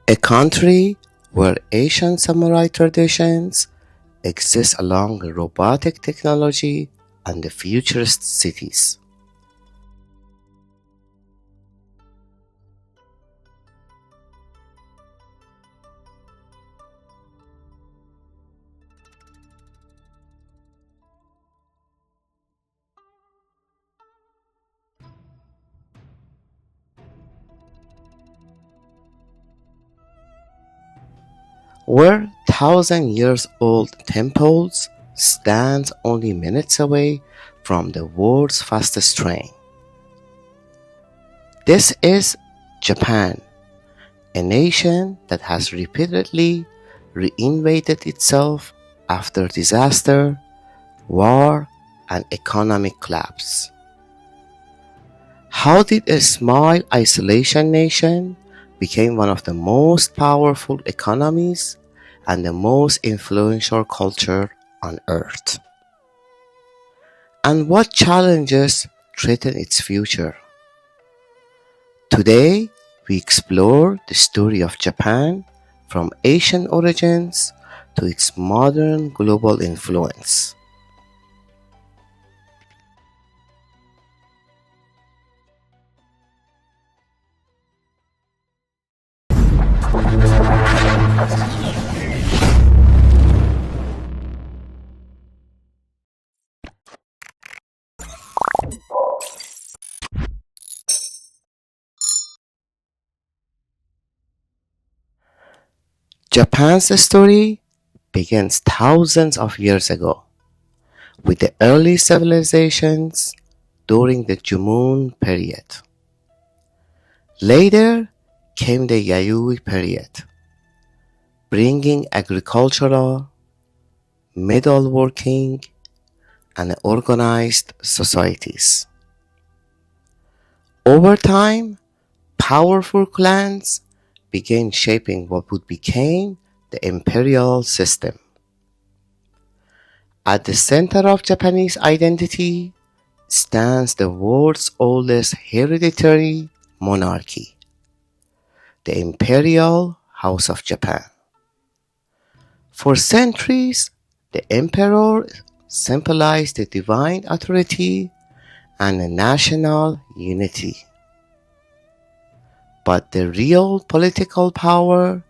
a country where Asian samurai traditions exist along with robotic technology and the futurist cities. Where thousand years old temples stand only minutes away from the world's fastest train. This is Japan, a nation that has repeatedly reinvented itself after disaster, war, and economic collapse. How did a small isolation nation become one of the most powerful economies and the most influential culture on earth? And what challenges threaten its future? Today, we explore the story of Japan from Asian origins to its modern global influence. Japan's story begins thousands of years ago with the early civilizations during the Jomon period. Later came the Yayoi period, bringing agricultural, metalworking, and organized societies. Over time, powerful clans began shaping what would become the imperial system. At the center of Japanese identity stands the world's oldest hereditary monarchy, the Imperial House of Japan. For centuries, the emperor symbolized the divine authority and the national unity. But the real political power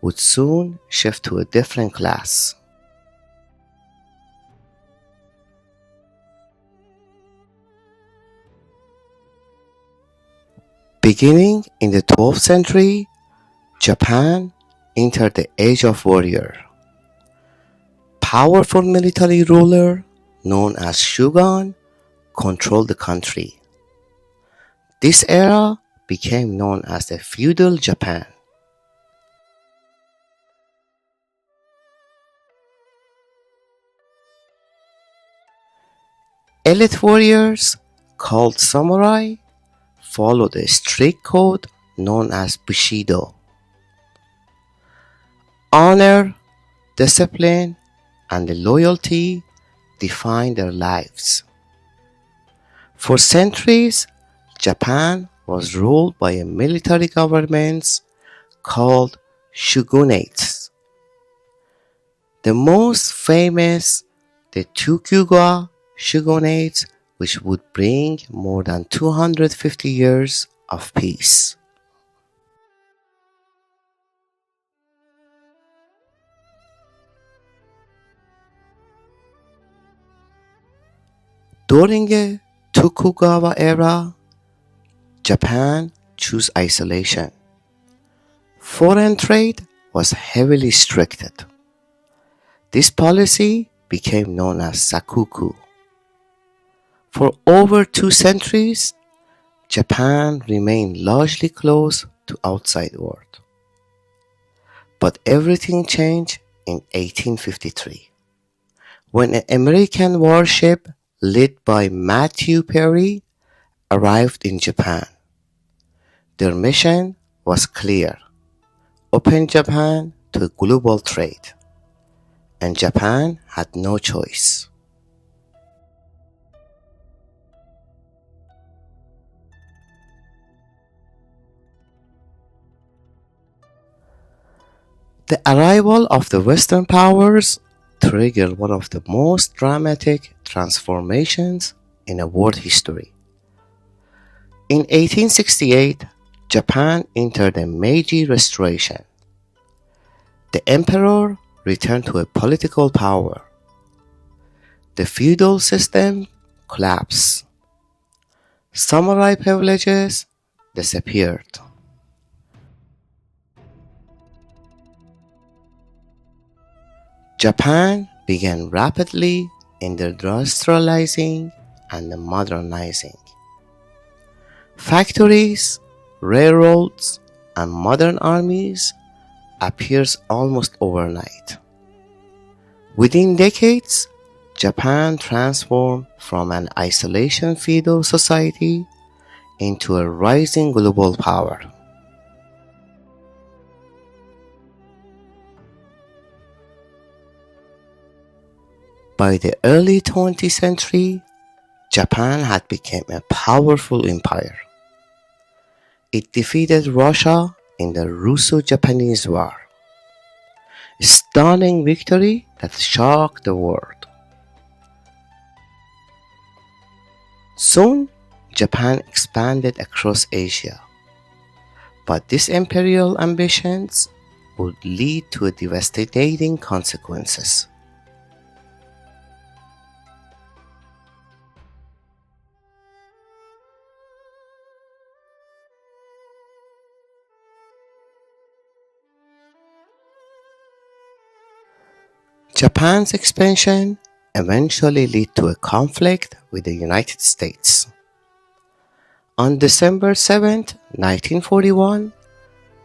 would soon shift to a different class. Beginning in the 12th century, Japan entered the Age of Warrior. Powerful military ruler known as Shogun controlled the country. This era became known as the feudal Japan. Elite warriors, called samurai, followed a strict code known as Bushido. Honor, discipline, and loyalty defined their lives. For centuries, Japan was ruled by a military governments called shogunates. The most famous, the Tokugawa shogunate, which would bring more than 250 years of peace. During the Tokugawa era, Japan chose isolation. Foreign trade was heavily restricted. This policy became known as sakuku. For over 2 centuries, Japan remained largely closed to outside world. But everything changed in 1853 when an American warship led by Matthew Perry arrived in Japan. Their mission was clear: open Japan to global trade, and Japan had no choice. The arrival of the Western powers triggered one of the most dramatic transformations in world history. In 1868, Japan entered the Meiji Restoration. The emperor returned to a political power. The feudal system collapsed. Samurai privileges disappeared. Japan began rapidly industrializing and modernizing. Factories, railroads, and modern armies appears almost overnight. Within decades, Japan transformed from an isolation feudal society into a rising global power. By the early 20th century, Japan had become a powerful empire. It defeated Russia in the Russo-Japanese War, a stunning victory that shocked the world. Soon, Japan expanded across Asia, but these imperial ambitions would lead to devastating consequences. Japan's expansion eventually led to a conflict with the United States. On December 7, 1941,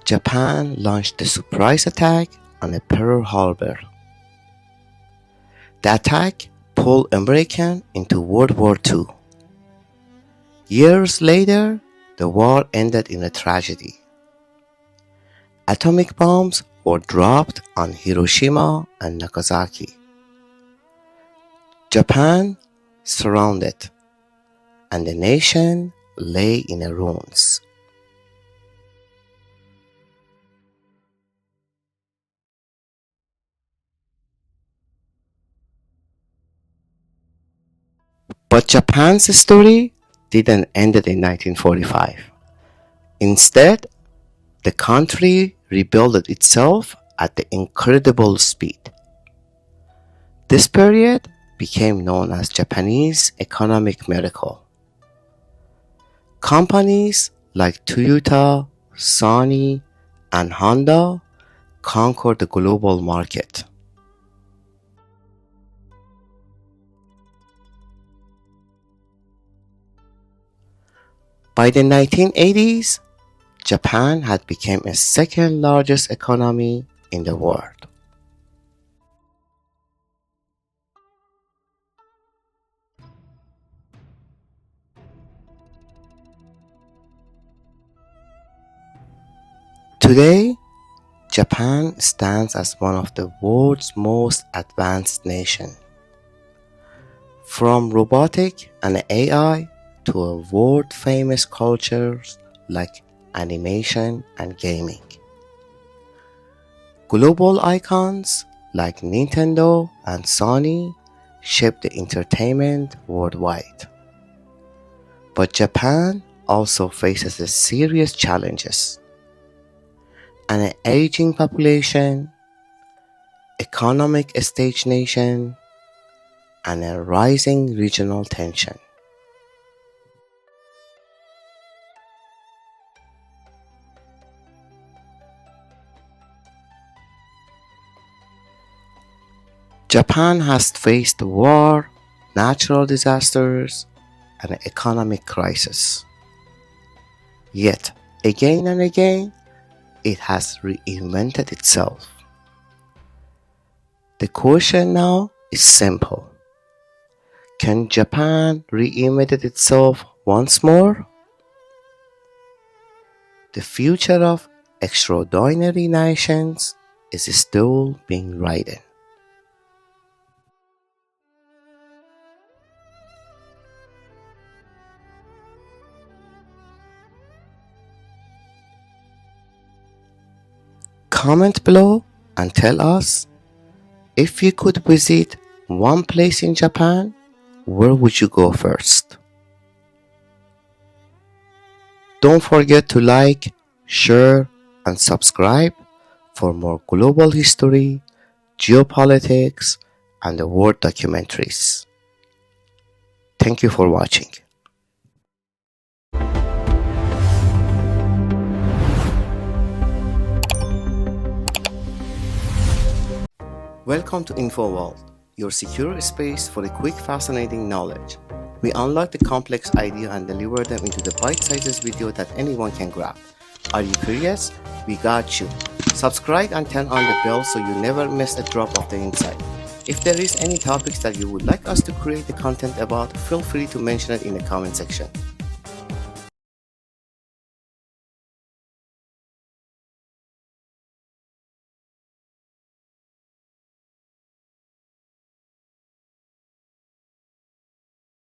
Japan launched a surprise attack on Pearl Harbor. The attack pulled Americans into World War II. Years later, the war ended in a tragedy. Atomic bombs were dropped on Hiroshima and Nagasaki. Japan surrounded, and the nation lay in ruins. But Japan's story didn't end in 1945. Instead, the country rebuilt itself at an incredible speed. This period became known as Japanese economic miracle. Companies like Toyota, Sony, and Honda conquered the global market. By the 1980s, Japan had become the second largest economy in the world. Today, Japan stands as one of the world's most advanced nations. From robotic and AI to a world-famous cultures like animation and gaming. Global icons like Nintendo and Sony shape the entertainment worldwide. But Japan also faces a serious challenges: an aging population, economic stagnation, and a rising regional tension. Japan has faced war, natural disasters, and an economic crisis. Yet, again and again, it has reinvented itself. The question now is simple. Can Japan reinvent itself once more? The future of extraordinary nations is still being written. Comment below and tell us, if you could visit one place in Japan, where would you go first? Don't forget to like, share, and subscribe for more global history, geopolitics, and the world documentaries. Thank you for watching. Welcome to InfoWorld, your secure space for a quick, fascinating knowledge. We unlock the complex idea and deliver them into the bite-sized video that anyone can grab. Are you curious? We got you. Subscribe and turn on the bell so you never miss a drop of the insight. If there is any topics that you would like us to create the content about, feel free to mention it in the comment section.